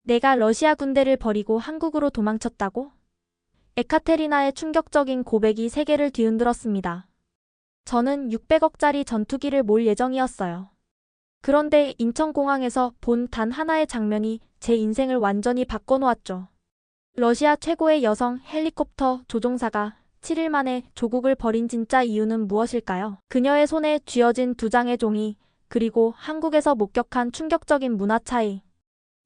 내가 러시아 군대를 버리고 한국으로 도망쳤다고? 에카테리나의 충격적인 고백이 세계를 뒤흔들었습니다. 저는 600억짜리 전투기를 몰 예정이었어요. 그런데 인천공항에서 본 단 하나의 장면이 제 인생을 완전히 바꿔놓았죠. 러시아 최고의 여성 헬리콥터 조종사가 7일 만에 조국을 버린 진짜 이유는 무엇일까요? 그녀의 손에 쥐어진 두 장의 종이, 그리고 한국에서 목격한 충격적인 문화 차이.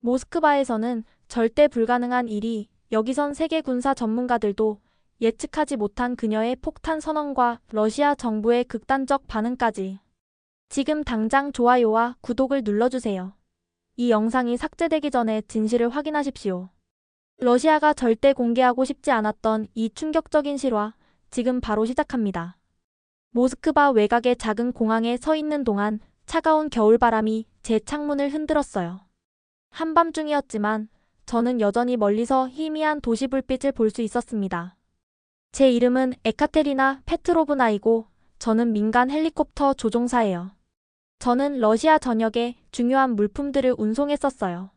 모스크바에서는 절대 불가능한 일이, 여기선 세계 군사 전문가들도 예측하지 못한 그녀의 폭탄 선언과 러시아 정부의 극단적 반응까지. 지금 당장 좋아요와 구독을 눌러주세요. 이 영상이 삭제되기 전에 진실을 확인하십시오. 러시아가 절대 공개하고 싶지 않았던 이 충격적인 실화, 지금 바로 시작합니다. 모스크바 외곽의 작은 공항에 서 있는 동안 차가운 겨울바람이 제 창문을 흔들었어요. 한밤중이었지만 저는 여전히 멀리서 희미한 도시 불빛을 볼 수 있었습니다. 제 이름은 에카테리나 페트로브나이고 저는 민간 헬리콥터 조종사예요. 저는 러시아 전역에 중요한 물품들을 운송했었어요.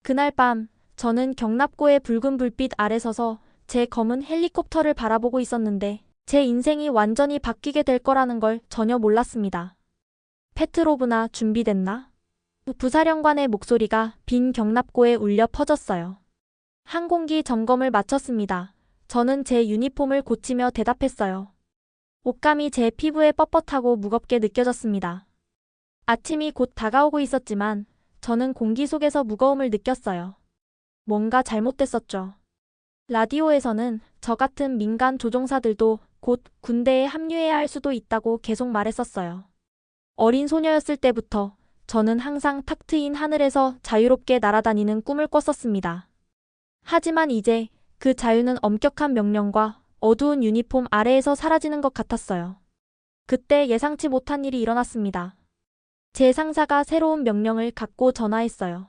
그날 밤 저는 경납고의 붉은 불빛 아래 서서 제 검은 헬리콥터를 바라보고 있었는데 제 인생이 완전히 바뀌게 될 거라는 걸 전혀 몰랐습니다. 페트로브나 준비됐나? 부사령관의 목소리가 빈 경납고에 울려 퍼졌어요. 항공기 점검을 마쳤습니다. 저는 제 유니폼을 고치며 대답했어요. 옷감이 제 피부에 뻣뻣하고 무겁게 느껴졌습니다. 아침이 곧 다가오고 있었지만 저는 공기 속에서 무거움을 느꼈어요. 뭔가 잘못됐었죠. 라디오에서는 저 같은 민간 조종사들도 곧 군대에 합류해야 할 수도 있다고 계속 말했었어요. 어린 소녀였을 때부터 저는 항상 탁 트인 하늘에서 자유롭게 날아다니는 꿈을 꿨었습니다. 하지만 이제 그 자유는 엄격한 명령과 어두운 유니폼 아래에서 사라지는 것 같았어요. 그때 예상치 못한 일이 일어났습니다. 제 상사가 새로운 명령을 갖고 전화했어요.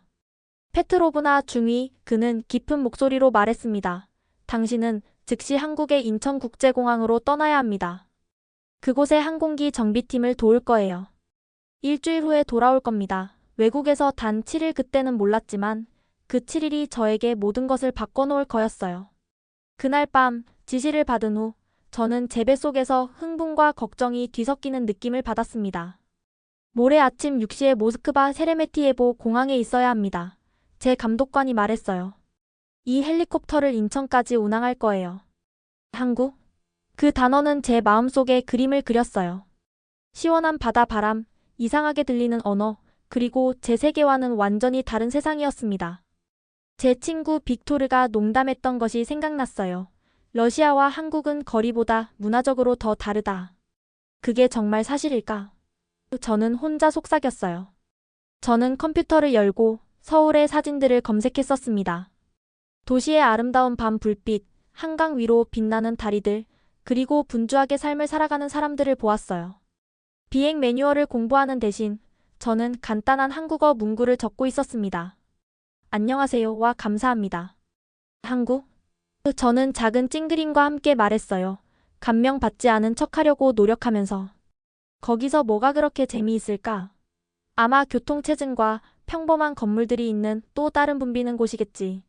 페트로브나 중위, 그는 깊은 목소리로 말했습니다. 당신은 즉시 한국의 인천국제공항으로 떠나야 합니다. 그곳의 항공기 정비팀을 도울 거예요. 일주일 후에 돌아올 겁니다. 외국에서 단 7일, 그때는 몰랐지만 그 7일이 저에게 모든 것을 바꿔놓을 거였어요. 그날 밤 지시를 받은 후 저는 제 뱃속에서 흥분과 걱정이 뒤섞이는 느낌을 받았습니다. 모레 아침 6시에 모스크바 세레메티예보 공항에 있어야 합니다. 제 감독관이 말했어요. 이 헬리콥터를 인천까지 운항할 거예요. 한국? 그 단어는 제 마음속에 그림을 그렸어요. 시원한 바다 바람, 이상하게 들리는 언어, 그리고 제 세계와는 완전히 다른 세상이었습니다. 제 친구 빅토르가 농담했던 것이 생각났어요. 러시아와 한국은 거리보다 문화적으로 더 다르다. 그게 정말 사실일까? 저는 혼자 속삭였어요. 저는 컴퓨터를 열고 서울의 사진들을 검색했었습니다. 도시의 아름다운 밤 불빛, 한강 위로 빛나는 다리들, 그리고 분주하게 삶을 살아가는 사람들을 보았어요. 비행 매뉴얼을 공부하는 대신 저는 간단한 한국어 문구를 적고 있었습니다. 안녕하세요와 감사합니다. 한국? 저는 작은 찡그림과 함께 말했어요. 감명받지 않은 척하려고 노력하면서. 거기서 뭐가 그렇게 재미있을까? 아마 교통체증과 평범한 건물들이 있는 또 다른 붐비는 곳이겠지.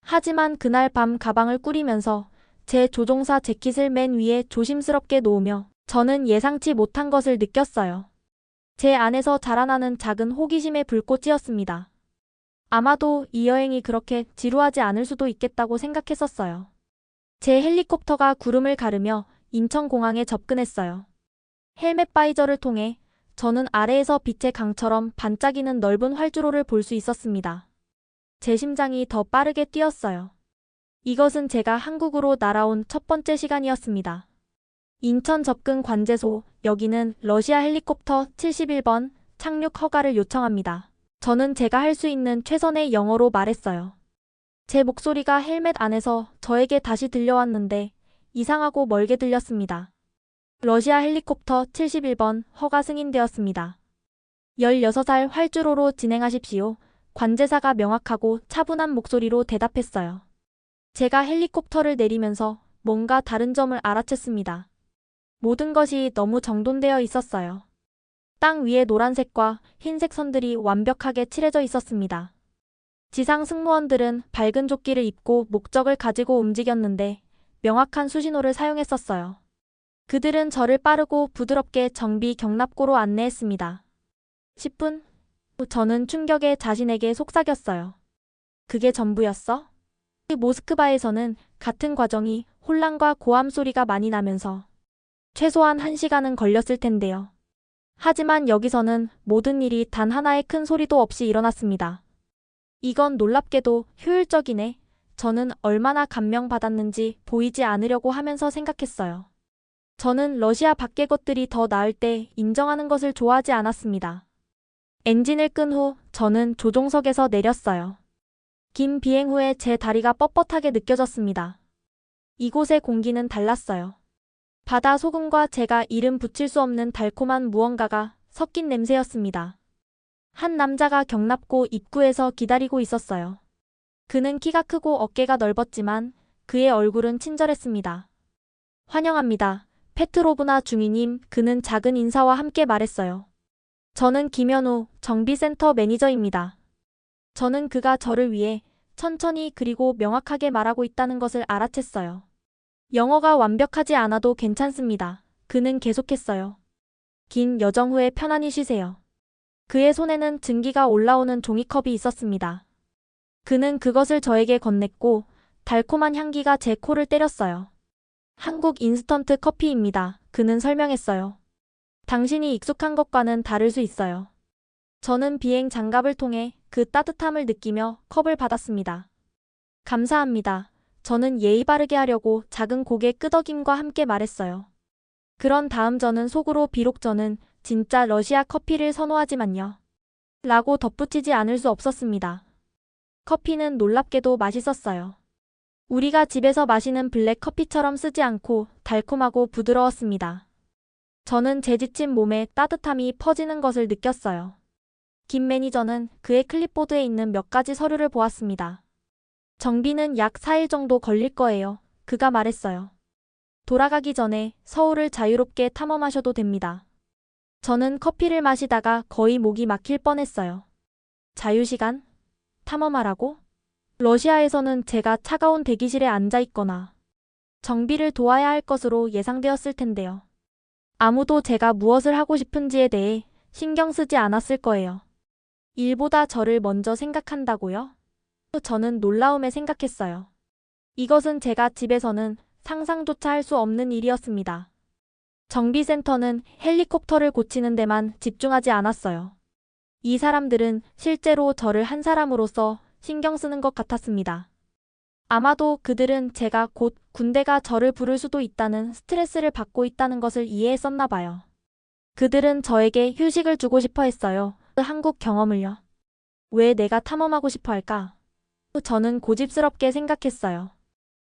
하지만 그날 밤 가방을 꾸리면서 제 조종사 재킷을 맨 위에 조심스럽게 놓으며 저는 예상치 못한 것을 느꼈어요. 제 안에서 자라나는 작은 호기심의 불꽃이었습니다. 아마도 이 여행이 그렇게 지루하지 않을 수도 있겠다고 생각했었어요. 제 헬리콥터가 구름을 가르며 인천공항에 접근했어요. 헬멧 바이저를 통해 저는 아래에서 빛의 강처럼 반짝이는 넓은 활주로를 볼 수 있었습니다. 제 심장이 더 빠르게 뛰었어요. 이것은 제가 한국으로 날아온 첫 번째 시간이었습니다. 인천 접근 관제소, 여기는 러시아 헬리콥터 71번 착륙 허가를 요청합니다. 저는 제가 할 수 있는 최선의 영어로 말했어요. 제 목소리가 헬멧 안에서 저에게 다시 들려왔는데 이상하고 멀게 들렸습니다. 러시아 헬리콥터 71번 허가 승인되었습니다. 16살 활주로로 진행하십시오. 관제사가 명확하고 차분한 목소리로 대답했어요. 제가 헬리콥터를 내리면서 뭔가 다른 점을 알아챘습니다. 모든 것이 너무 정돈되어 있었어요. 땅 위에 노란색과 흰색 선들이 완벽하게 칠해져 있었습니다. 지상 승무원들은 밝은 조끼를 입고 목적을 가지고 움직였는데 명확한 수신호를 사용했었어요. 그들은 저를 빠르고 부드럽게 정비 경납고로 안내했습니다. 10분 후 저는 충격에 자신에게 속삭였어요. 그게 전부였어? 모스크바에서는 같은 과정이 혼란과 고함 소리가 많이 나면서 최소한 1시간은 걸렸을 텐데요. 하지만 여기서는 모든 일이 단 하나의 큰 소리도 없이 일어났습니다. 이건 놀랍게도 효율적이네. 저는 얼마나 감명받았는지 보이지 않으려고 하면서 생각했어요. 저는 러시아 밖의 것들이 더 나을 때 인정하는 것을 좋아하지 않았습니다. 엔진을 끈 후 저는 조종석에서 내렸어요. 긴 비행 후에 제 다리가 뻣뻣하게 느껴졌습니다. 이곳의 공기는 달랐어요. 바다 소금과 제가 이름 붙일 수 없는 달콤한 무언가가 섞인 냄새였습니다. 한 남자가 경납고 입구에서 기다리고 있었어요. 그는 키가 크고 어깨가 넓었지만 그의 얼굴은 친절했습니다. 환영합니다. 페트로브나 중위님, 그는 작은 인사와 함께 말했어요. 저는 김현우, 정비센터 매니저입니다. 저는 그가 저를 위해 천천히 그리고 명확하게 말하고 있다는 것을 알아챘어요. 영어가 완벽하지 않아도 괜찮습니다. 그는 계속했어요. 긴 여정 후에 편안히 쉬세요. 그의 손에는 증기가 올라오는 종이컵이 있었습니다. 그는 그것을 저에게 건넸고 달콤한 향기가 제 코를 때렸어요. 한국 인스턴트 커피입니다. 그는 설명했어요. 당신이 익숙한 것과는 다를 수 있어요. 저는 비행 장갑을 통해 그 따뜻함을 느끼며 컵을 받았습니다. 감사합니다. 저는 예의 바르게 하려고 작은 고개 끄덕임과 함께 말했어요. 그런 다음 저는 속으로 비록 저는 진짜 러시아 커피를 선호하지만요. 라고 덧붙이지 않을 수 없었습니다. 커피는 놀랍게도 맛있었어요. 우리가 집에서 마시는 블랙 커피처럼 쓰지 않고 달콤하고 부드러웠습니다. 저는 제 지친 몸에 따뜻함이 퍼지는 것을 느꼈어요. 김 매니저는 그의 클립보드에 있는 몇 가지 서류를 보았습니다. 정비는 약 4일 정도 걸릴 거예요. 그가 말했어요. 돌아가기 전에 서울을 자유롭게 탐험하셔도 됩니다. 저는 커피를 마시다가 거의 목이 막힐 뻔했어요. 자유시간? 탐험하라고? 러시아에서는 제가 차가운 대기실에 앉아 있거나 정비를 도와야 할 것으로 예상되었을 텐데요. 아무도 제가 무엇을 하고 싶은지에 대해 신경 쓰지 않았을 거예요. 일보다 저를 먼저 생각한다고요? 저는 놀라움에 생각했어요. 이것은 제가 집에서는 상상조차 할 수 없는 일이었습니다. 정비센터는 헬리콥터를 고치는 데만 집중하지 않았어요. 이 사람들은 실제로 저를 한 사람으로서 신경 쓰는 것 같았습니다. 아마도 그들은 제가 곧 군대가 저를 부를 수도 있다는 스트레스를 받고 있다는 것을 이해했었나 봐요. 그들은 저에게 휴식을 주고 싶어 했어요. 한국 경험을요. 왜 내가 탐험하고 싶어 할까? 저는 고집스럽게 생각했어요.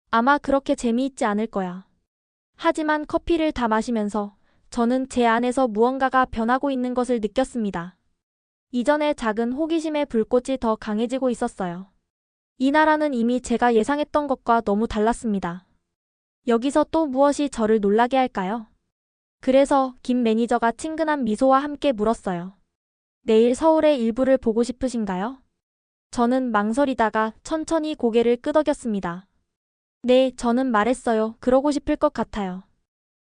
아마 그렇게 재미있지 않을 거야. 하지만 커피를 다 마시면서 저는 제 안에서 무언가가 변하고 있는 것을 느꼈습니다. 이전의 작은 호기심의 불꽃이 더 강해지고 있었어요. 이 나라는 이미 제가 예상했던 것과 너무 달랐습니다. 여기서 또 무엇이 저를 놀라게 할까요? 그래서 김 매니저가 친근한 미소와 함께 물었어요. 내일 서울의 일부를 보고 싶으신가요? 저는 망설이다가 천천히 고개를 끄덕였습니다. 네, 저는 말했어요. 그러고 싶을 것 같아요.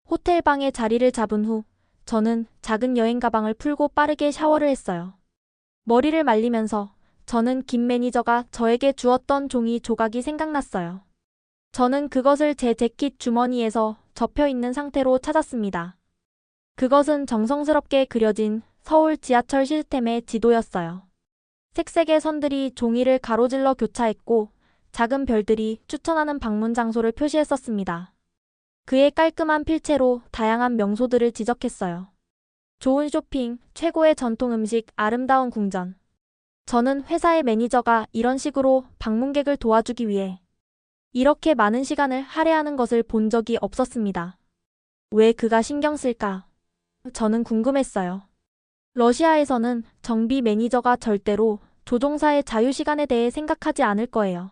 호텔 방에 자리를 잡은 후 저는 작은 여행 가방을 풀고 빠르게 샤워를 했어요. 머리를 말리면서 저는 김 매니저가 저에게 주었던 종이 조각이 생각났어요. 저는 그것을 제 재킷 주머니에서 접혀 있는 상태로 찾았습니다. 그것은 정성스럽게 그려진 서울 지하철 시스템의 지도였어요. 색색의 선들이 종이를 가로질러 교차했고 작은 별들이 추천하는 방문 장소를 표시했었습니다. 그의 깔끔한 필체로 다양한 명소들을 지적했어요. 좋은 쇼핑, 최고의 전통 음식, 아름다운 궁전. 저는 회사의 매니저가 이런 식으로 방문객을 도와주기 위해 이렇게 많은 시간을 할애하는 것을 본 적이 없었습니다. 왜 그가 신경 쓸까? 저는 궁금했어요. 러시아에서는 정비 매니저가 절대로 조종사의 자유시간에 대해 생각하지 않을 거예요.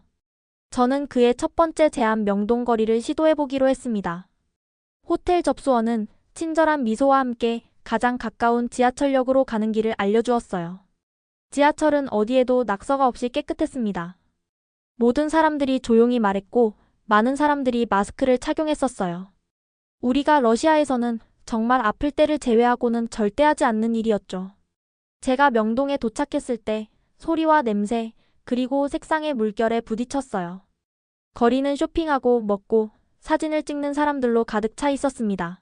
저는 그의 첫 번째 제안 명동거리를 시도해보기로 했습니다. 호텔 접수원은 친절한 미소와 함께 가장 가까운 지하철역으로 가는 길을 알려주었어요. 지하철은 어디에도 낙서가 없이 깨끗했습니다. 모든 사람들이 조용히 말했고 많은 사람들이 마스크를 착용했었어요. 우리가 러시아에서는 정말 아플 때를 제외하고는 절대 하지 않는 일이었죠. 제가 명동에 도착했을 때 소리와 냄새, 그리고 색상의 물결에 부딪혔어요. 거리는 쇼핑하고 먹고 사진을 찍는 사람들로 가득 차 있었습니다.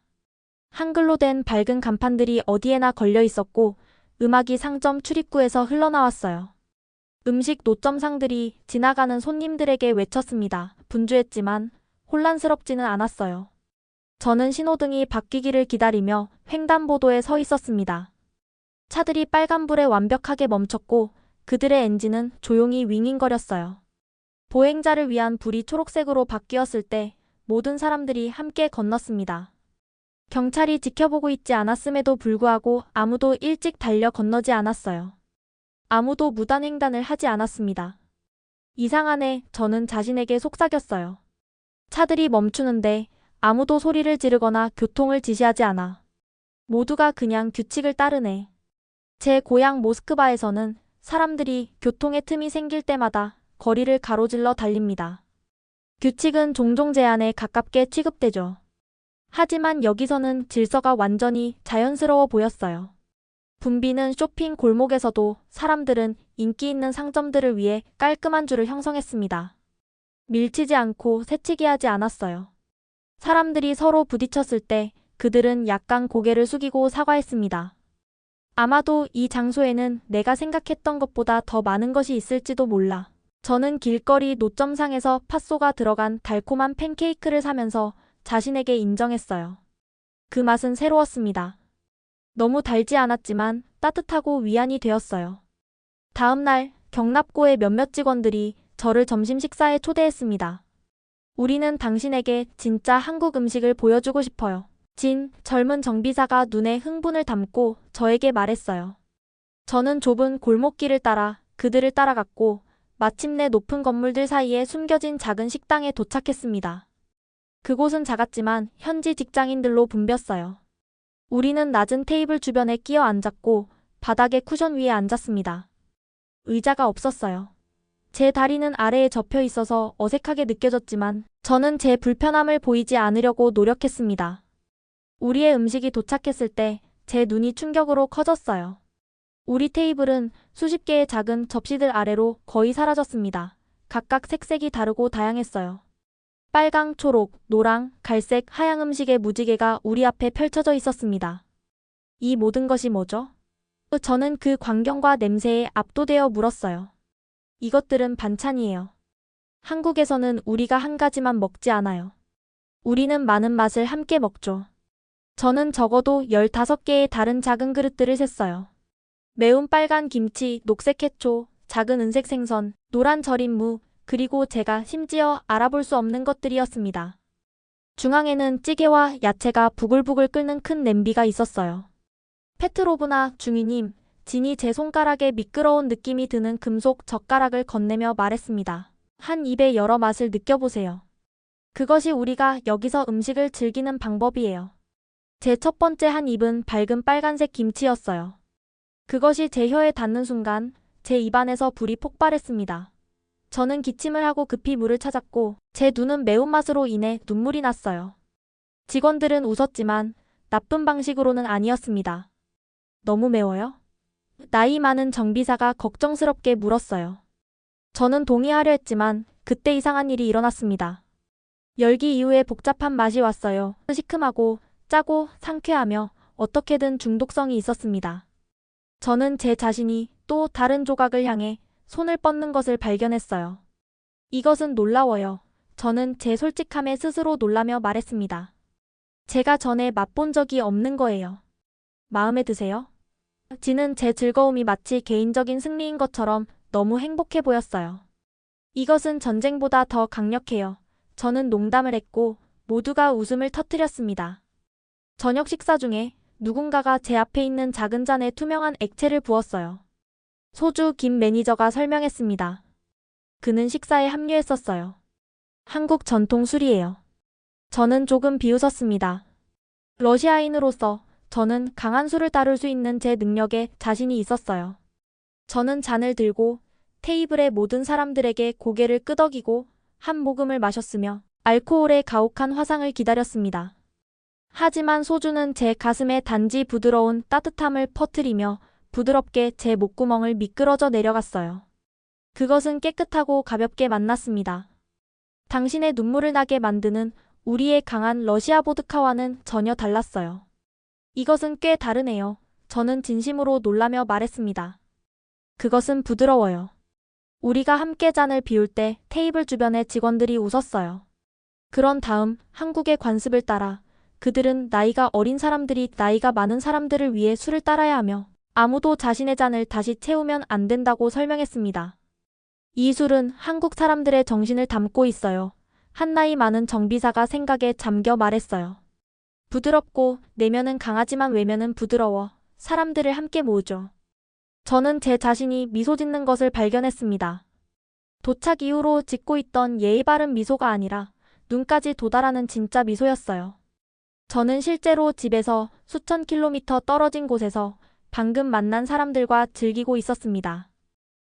한글로 된 밝은 간판들이 어디에나 걸려 있었고 음악이 상점 출입구에서 흘러나왔어요. 음식 노점상들이 지나가는 손님들에게 외쳤습니다. 분주했지만 혼란스럽지는 않았어요. 저는 신호등이 바뀌기를 기다리며 횡단보도에 서 있었습니다. 차들이 빨간불에 완벽하게 멈췄고 그들의 엔진은 조용히 윙윙거렸어요. 보행자를 위한 불이 초록색으로 바뀌었을 때 모든 사람들이 함께 건넜습니다. 경찰이 지켜보고 있지 않았음에도 불구하고 아무도 일찍 달려 건너지 않았어요. 아무도 무단횡단을 하지 않았습니다. 이상하네, 저는 자신에게 속삭였어요. 차들이 멈추는데 아무도 소리를 지르거나 교통을 지시하지 않아. 모두가 그냥 규칙을 따르네. 제 고향 모스크바에서는 사람들이 교통의 틈이 생길 때마다 거리를 가로질러 달립니다. 규칙은 종종 제한에 가깝게 취급되죠. 하지만 여기서는 질서가 완전히 자연스러워 보였어요. 붐비는 쇼핑 골목에서도 사람들은 인기 있는 상점들을 위해 깔끔한 줄을 형성했습니다. 밀치지 않고 새치기 하지 않았어요. 사람들이 서로 부딪혔을 때 그들은 약간 고개를 숙이고 사과했습니다. 아마도 이 장소에는 내가 생각했던 것보다 더 많은 것이 있을지도 몰라. 저는 길거리 노점상에서 팥소가 들어간 달콤한 팬케이크를 사면서 자신에게 인정했어요. 그 맛은 새로웠습니다. 너무 달지 않았지만 따뜻하고 위안이 되었어요. 다음 날 경납고의 몇몇 직원들이 저를 점심 식사에 초대했습니다. 우리는 당신에게 진짜 한국 음식을 보여주고 싶어요. 젊은 정비사가 눈에 흥분을 담고 저에게 말했어요. 저는 좁은 골목길을 따라 그들을 따라갔고 마침내 높은 건물들 사이에 숨겨진 작은 식당에 도착했습니다. 그곳은 작았지만 현지 직장인들로 붐볐어요. 우리는 낮은 테이블 주변에 끼어 앉았고 바닥에 쿠션 위에 앉았습니다. 의자가 없었어요. 제 다리는 아래에 접혀 있어서 어색하게 느껴졌지만 저는 제 불편함을 보이지 않으려고 노력했습니다. 우리의 음식이 도착했을 때 제 눈이 충격으로 커졌어요. 우리 테이블은 수십 개의 작은 접시들 아래로 거의 사라졌습니다. 각각 색색이 다르고 다양했어요. 빨강, 초록, 노랑, 갈색, 하양 음식의 무지개가 우리 앞에 펼쳐져 있었습니다. 이 모든 것이 뭐죠? 저는 그 광경과 냄새에 압도되어 물었어요. 이것들은 반찬이에요. 한국에서는 우리가 한 가지만 먹지 않아요. 우리는 많은 맛을 함께 먹죠. 저는 적어도 15개의 다른 작은 그릇들을 셌어요. 매운 빨간 김치, 녹색 해초, 작은 은색 생선, 노란 절인 무, 그리고 제가 심지어 알아볼 수 없는 것들이었습니다. 중앙에는 찌개와 야채가 부글부글 끓는 큰 냄비가 있었어요. 페트로브나 중위님, 진이 제 손가락에 미끄러운 느낌이 드는 금속 젓가락을 건네며 말했습니다. 한 입에 여러 맛을 느껴보세요. 그것이 우리가 여기서 음식을 즐기는 방법이에요. 제 첫 번째 한 입은 밝은 빨간색 김치였어요. 그것이 제 혀에 닿는 순간 제 입안에서 불이 폭발했습니다. 저는 기침을 하고 급히 물을 찾았고 제 눈은 매운맛으로 인해 눈물이 났어요. 직원들은 웃었지만 나쁜 방식으로는 아니었습니다. 너무 매워요? 나이 많은 정비사가 걱정스럽게 물었어요. 저는 동의하려 했지만 그때 이상한 일이 일어났습니다. 열기 이후에 복잡한 맛이 왔어요. 시큼하고 짜고 상쾌하며 어떻게든 중독성이 있었습니다. 저는 제 자신이 또 다른 조각을 향해 손을 뻗는 것을 발견했어요. 이것은 놀라워요. 저는 제 솔직함에 스스로 놀라며 말했습니다. 제가 전에 맛본 적이 없는 거예요. 마음에 드세요? 진은 제 즐거움이 마치 개인적인 승리인 것처럼 너무 행복해 보였어요. 이것은 전쟁보다 더 강력해요. 저는 농담을 했고 모두가 웃음을 터뜨렸습니다. 저녁 식사 중에 누군가가 제 앞에 있는 작은 잔에 투명한 액체를 부었어요. 소주 김 매니저가 설명했습니다. 그는 식사에 합류했었어요. 한국 전통 술이에요. 저는 조금 비웃었습니다. 러시아인으로서 저는 강한 술을 다룰 수 있는 제 능력에 자신이 있었어요. 저는 잔을 들고 테이블의 모든 사람들에게 고개를 끄덕이고 한 모금을 마셨으며 알코올의 가혹한 화상을 기다렸습니다. 하지만 소주는 제 가슴에 단지 부드러운 따뜻함을 퍼뜨리며 부드럽게 제 목구멍을 미끄러져 내려갔어요. 그것은 깨끗하고 가볍게 만났습니다. 당신의 눈물을 나게 만드는 우리의 강한 러시아 보드카와는 전혀 달랐어요. 이것은 꽤 다르네요. 저는 진심으로 놀라며 말했습니다. 그것은 부드러워요. 우리가 함께 잔을 비울 때 테이블 주변의 직원들이 웃었어요. 그런 다음 한국의 관습을 따라 그들은 나이가 어린 사람들이 나이가 많은 사람들을 위해 술을 따라야 하며 아무도 자신의 잔을 다시 채우면 안 된다고 설명했습니다. 이 술은 한국 사람들의 정신을 담고 있어요. 한 나이 많은 정비사가 생각에 잠겨 말했어요. 부드럽고 내면은 강하지만 외면은 부드러워 사람들을 함께 모으죠. 저는 제 자신이 미소 짓는 것을 발견했습니다. 도착 이후로 짓고 있던 예의 바른 미소가 아니라 눈까지 도달하는 진짜 미소였어요. 저는 실제로 집에서 수천 킬로미터 떨어진 곳에서 방금 만난 사람들과 즐기고 있었습니다.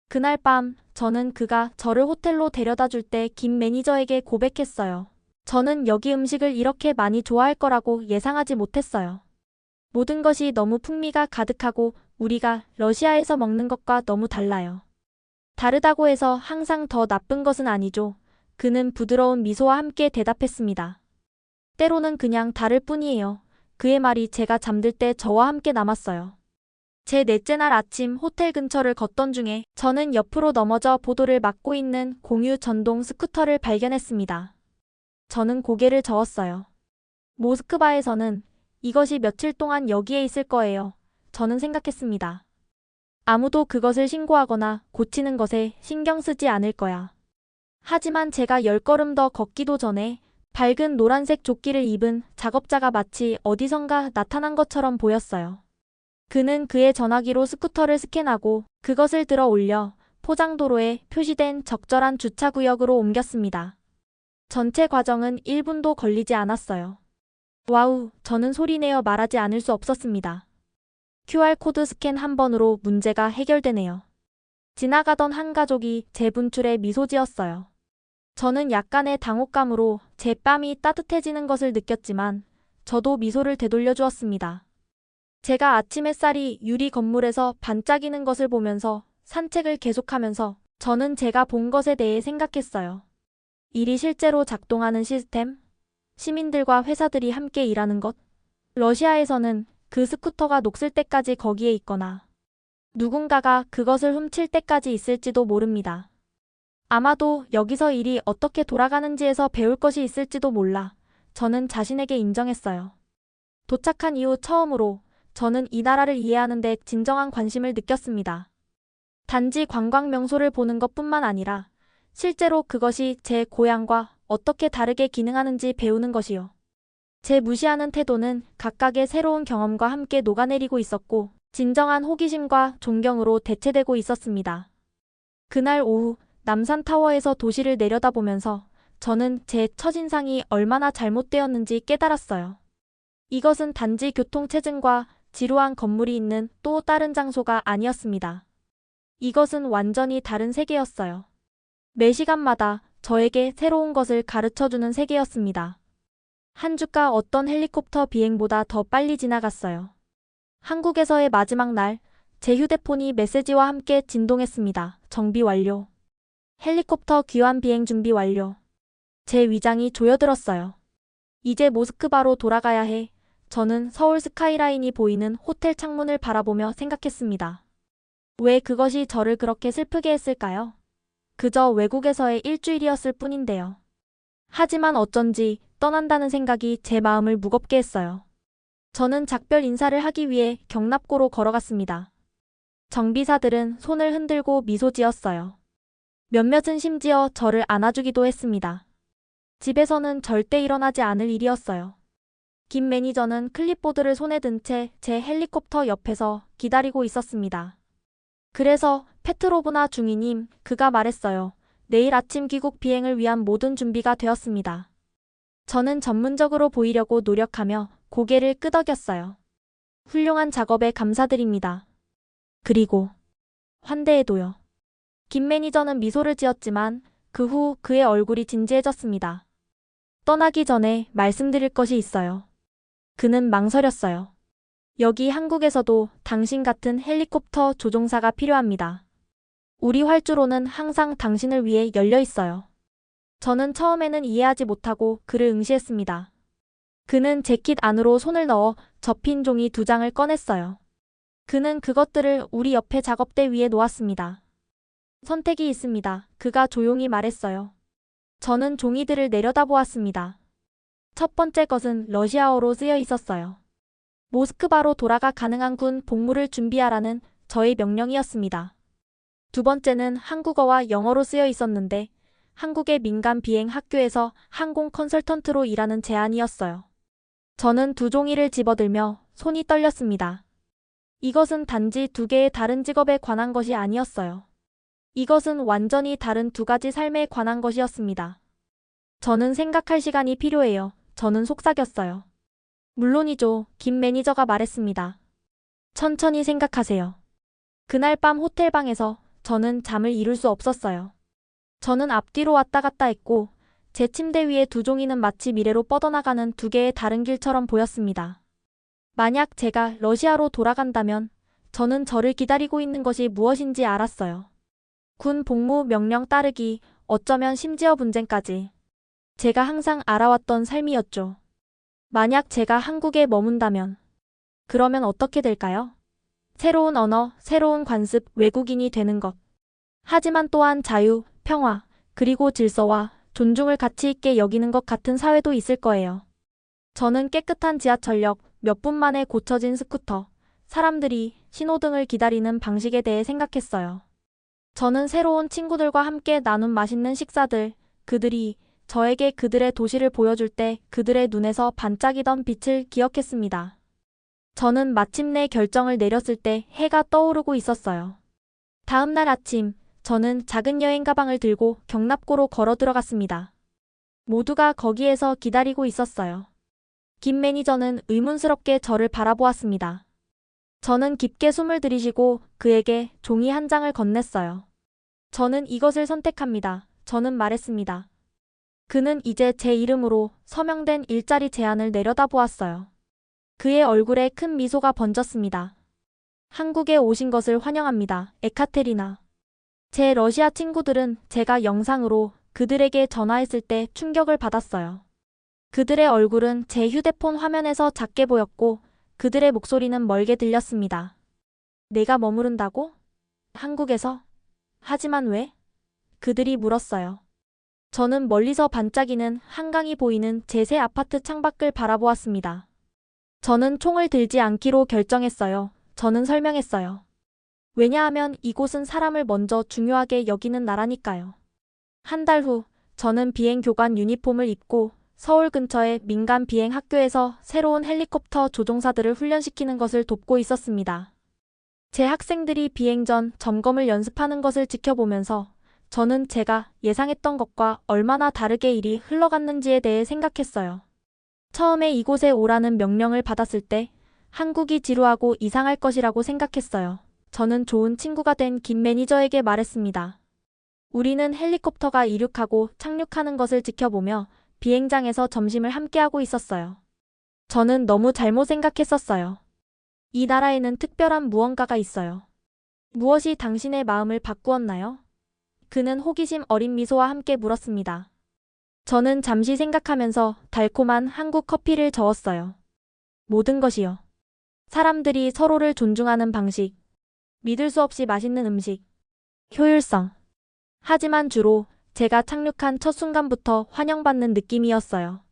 그날 밤 저는 그가 저를 호텔로 데려다 줄 때 김 매니저에게 고백했어요. 저는 여기 음식을 이렇게 많이 좋아할 거라고 예상하지 못했어요. 모든 것이 너무 풍미가 가득하고 우리가 러시아에서 먹는 것과 너무 달라요. 다르다고 해서 항상 더 나쁜 것은 아니죠. 그는 부드러운 미소와 함께 대답했습니다. 때로는 그냥 다를 뿐이에요. 그의 말이 제가 잠들 때 저와 함께 남았어요. 제 넷째 날 아침 호텔 근처를 걷던 중에 저는 옆으로 넘어져 보도를 막고 있는 공유 전동 스쿠터를 발견했습니다. 저는 고개를 저었어요. 모스크바에서는 이것이 며칠 동안 여기에 있을 거예요. 저는 생각했습니다. 아무도 그것을 신고하거나 고치는 것에 신경 쓰지 않을 거야. 하지만 제가 10걸음 더 걷기도 전에 밝은 노란색 조끼를 입은 작업자가 마치 어디선가 나타난 것처럼 보였어요. 그는 그의 전화기로 스쿠터를 스캔하고 그것을 들어 올려 포장도로에 표시된 적절한 주차구역으로 옮겼습니다. 전체 과정은 1분도 걸리지 않았어요. 와우, 저는 소리내어 말하지 않을 수 없었습니다. QR코드 스캔 한 번으로 문제가 해결되네요. 지나가던 한 가족이 제 분출에 미소 지었어요. 저는 약간의 당혹감으로 제 뺨이 따뜻해지는 것을 느꼈지만 저도 미소를 되돌려 주었습니다. 제가 아침 햇살이 유리 건물에서 반짝이는 것을 보면서 산책을 계속하면서 저는 제가 본 것에 대해 생각했어요. 일이 실제로 작동하는 시스템? 시민들과 회사들이 함께 일하는 것? 러시아에서는 그 스쿠터가 녹슬 때까지 거기에 있거나 누군가가 그것을 훔칠 때까지 있을지도 모릅니다. 아마도 여기서 일이 어떻게 돌아가는지에서 배울 것이 있을지도 몰라 저는 자신에게 인정했어요. 도착한 이후 처음으로 저는 이 나라를 이해하는 데 진정한 관심을 느꼈습니다. 단지 관광 명소를 보는 것뿐만 아니라 실제로 그것이 제 고향과 어떻게 다르게 기능하는지 배우는 것이요. 제 무시하는 태도는 각각의 새로운 경험과 함께 녹아내리고 있었고 진정한 호기심과 존경으로 대체되고 있었습니다. 그날 오후 남산타워에서 도시를 내려다보면서 저는 제 첫인상이 얼마나 잘못되었는지 깨달았어요. 이것은 단지 교통체증과 지루한 건물이 있는 또 다른 장소가 아니었습니다. 이것은 완전히 다른 세계였어요. 매 시간마다 저에게 새로운 것을 가르쳐주는 세계였습니다. 한 주가 어떤 헬리콥터 비행보다 더 빨리 지나갔어요. 한국에서의 마지막 날, 제 휴대폰이 메시지와 함께 진동했습니다. 정비 완료. 헬리콥터 귀환 비행 준비 완료. 제 위장이 조여들었어요. 이제 모스크바로 돌아가야 해. 저는 서울 스카이라인이 보이는 호텔 창문을 바라보며 생각했습니다. 왜 그것이 저를 그렇게 슬프게 했을까요? 그저 외국에서의 일주일이었을 뿐인데요. 하지만 어쩐지 떠난다는 생각이 제 마음을 무겁게 했어요. 저는 작별 인사를 하기 위해 경납고로 걸어갔습니다. 정비사들은 손을 흔들고 미소 지었어요. 몇몇은 심지어 저를 안아주기도 했습니다. 집에서는 절대 일어나지 않을 일이었어요. 김 매니저는 클립보드를 손에 든 채 제 헬리콥터 옆에서 기다리고 있었습니다. 그래서 페트로브나 중위님, 그가 말했어요. 내일 아침 귀국 비행을 위한 모든 준비가 되었습니다. 저는 전문적으로 보이려고 노력하며 고개를 끄덕였어요. 훌륭한 작업에 감사드립니다. 그리고 환대해도요. 김 매니저는 미소를 지었지만 그 후 그의 얼굴이 진지해졌습니다. 떠나기 전에 말씀드릴 것이 있어요. 그는 망설였어요. 여기 한국에서도 당신 같은 헬리콥터 조종사가 필요합니다. 우리 활주로는 항상 당신을 위해 열려 있어요. 저는 처음에는 이해하지 못하고 그를 응시했습니다. 그는 재킷 안으로 손을 넣어 접힌 종이 2장을 꺼냈어요. 그는 그것들을 우리 옆에 작업대 위에 놓았습니다. 선택이 있습니다. 그가 조용히 말했어요. 저는 종이들을 내려다보았습니다. 첫 번째 것은 러시아어로 쓰여 있었어요. 모스크바로 돌아가 가능한 군 복무를 준비하라는 저의 명령이었습니다. 두 번째는 한국어와 영어로 쓰여 있었는데 한국의 민간 비행 학교에서 항공 컨설턴트로 일하는 제안이었어요. 저는 2종이를 집어들며 손이 떨렸습니다. 이것은 단지 2개의 다른 직업에 관한 것이 아니었어요. 이것은 완전히 다른 2가지 삶에 관한 것이었습니다. 저는 생각할 시간이 필요해요. 저는 속삭였어요. 물론이죠. 김 매니저가 말했습니다. 천천히 생각하세요. 그날 밤 호텔방에서 저는 잠을 이룰 수 없었어요. 저는 앞뒤로 왔다 갔다 했고 제 침대 위에 2종이는 마치 미래로 뻗어나가는 2개의 다른 길처럼 보였습니다. 만약 제가 러시아로 돌아간다면 저는 저를 기다리고 있는 것이 무엇인지 알았어요. 군 복무 명령 따르기, 어쩌면 심지어 분쟁까지. 제가 항상 알아왔던 삶이었죠. 만약 제가 한국에 머문다면 그러면 어떻게 될까요? 새로운 언어, 새로운 관습, 외국인이 되는 것. 하지만 또한 자유, 평화, 그리고 질서와 존중을 가치 있게 여기는 것 같은 사회도 있을 거예요. 저는 깨끗한 지하철역, 몇 분 만에 고쳐진 스쿠터, 사람들이 신호등을 기다리는 방식에 대해 생각했어요. 저는 새로운 친구들과 함께 나눈 맛있는 식사들, 그들이 저에게 그들의 도시를 보여줄 때 그들의 눈에서 반짝이던 빛을 기억했습니다. 저는 마침내 결정을 내렸을 때 해가 떠오르고 있었어요. 다음 날 아침, 저는 작은 여행 가방을 들고 경납고로 걸어 들어갔습니다. 모두가 거기에서 기다리고 있었어요. 김 매니저는 의문스럽게 저를 바라보았습니다. 저는 깊게 숨을 들이쉬고 그에게 종이 한 장을 건넸어요. 저는 이것을 선택합니다. 저는 말했습니다. 그는 이제 제 이름으로 서명된 일자리 제안을 내려다보았어요. 그의 얼굴에 큰 미소가 번졌습니다. 한국에 오신 것을 환영합니다. 에카테리나. 제 러시아 친구들은 제가 영상으로 그들에게 전화했을 때 충격을 받았어요. 그들의 얼굴은 제 휴대폰 화면에서 작게 보였고 그들의 목소리는 멀게 들렸습니다. 내가 머무른다고? 한국에서? 하지만 왜? 그들이 물었어요. 저는 멀리서 반짝이는 한강이 보이는 제 새 아파트 창밖을 바라보았습니다. 저는 총을 들지 않기로 결정했어요. 저는 설명했어요. 왜냐하면 이곳은 사람을 먼저 중요하게 여기는 나라니까요. 한 달 후, 저는 비행 교관 유니폼을 입고 서울 근처의 민간 비행 학교에서 새로운 헬리콥터 조종사들을 훈련시키는 것을 돕고 있었습니다. 제 학생들이 비행 전 점검을 연습하는 것을 지켜보면서 저는 제가 예상했던 것과 얼마나 다르게 일이 흘러갔는지에 대해 생각했어요. 처음에 이곳에 오라는 명령을 받았을 때 한국이 지루하고 이상할 것이라고 생각했어요. 저는 좋은 친구가 된 김 매니저에게 말했습니다. 우리는 헬리콥터가 이륙하고 착륙하는 것을 지켜보며 비행장에서 점심을 함께하고 있었어요. 저는 너무 잘못 생각했었어요. 이 나라에는 특별한 무언가가 있어요. 무엇이 당신의 마음을 바꾸었나요? 그는 호기심 어린 미소와 함께 물었습니다. 저는 잠시 생각하면서 달콤한 한국 커피를 저었어요. 모든 것이요. 사람들이 서로를 존중하는 방식, 믿을 수 없이 맛있는 음식, 효율성. 하지만 주로 제가 착륙한 첫 순간부터 환영받는 느낌이었어요.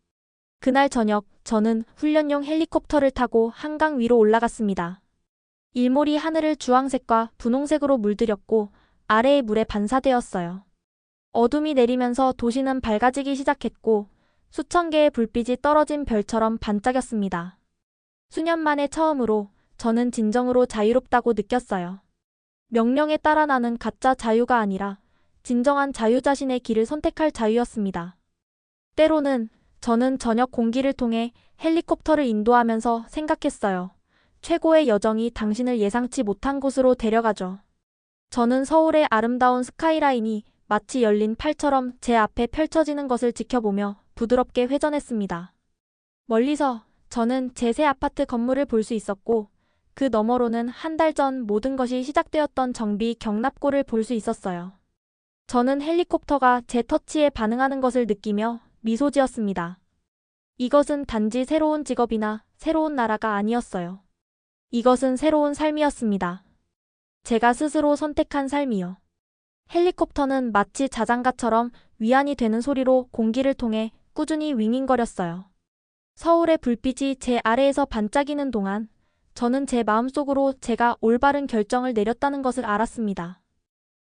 그날 저녁, 저는 훈련용 헬리콥터를 타고 한강 위로 올라갔습니다. 일몰이 하늘을 주황색과 분홍색으로 물들였고 아래의 물에 반사되었어요. 어둠이 내리면서 도시는 밝아지기 시작했고 수천 개의 불빛이 떨어진 별처럼 반짝였습니다. 수년 만에 처음으로 저는 진정으로 자유롭다고 느꼈어요. 명령에 따라 나는 가짜 자유가 아니라 진정한 자유 자신의 길을 선택할 자유였습니다. 때로는 저는 저녁 공기를 통해 헬리콥터를 인도하면서 생각했어요. 최고의 여정이 당신을 예상치 못한 곳으로 데려가죠. 저는 서울의 아름다운 스카이라인이 마치 열린 팔처럼 제 앞에 펼쳐지는 것을 지켜보며 부드럽게 회전했습니다. 멀리서 저는 제 새 아파트 건물을 볼 수 있었고, 그 너머로는 한 달 전 모든 것이 시작되었던 정비 경납고를 볼 수 있었어요. 저는 헬리콥터가 제 터치에 반응하는 것을 느끼며 미소 지었습니다. 이것은 단지 새로운 직업이나 새로운 나라가 아니었어요. 이것은 새로운 삶이었습니다. 제가 스스로 선택한 삶이요. 헬리콥터는 마치 자장가처럼 위안이 되는 소리로 공기를 통해 꾸준히 윙윙거렸어요. 서울의 불빛이 제 아래에서 반짝이는 동안 저는 제 마음속으로 제가 올바른 결정을 내렸다는 것을 알았습니다.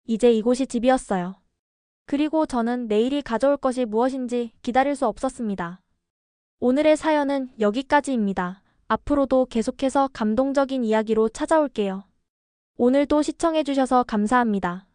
이제 이곳이 집이었어요. 그리고 저는 내일이 가져올 것이 무엇인지 기다릴 수 없었습니다. 오늘의 사연은 여기까지입니다. 앞으로도 계속해서 감동적인 이야기로 찾아올게요. 오늘도 시청해주셔서 감사합니다.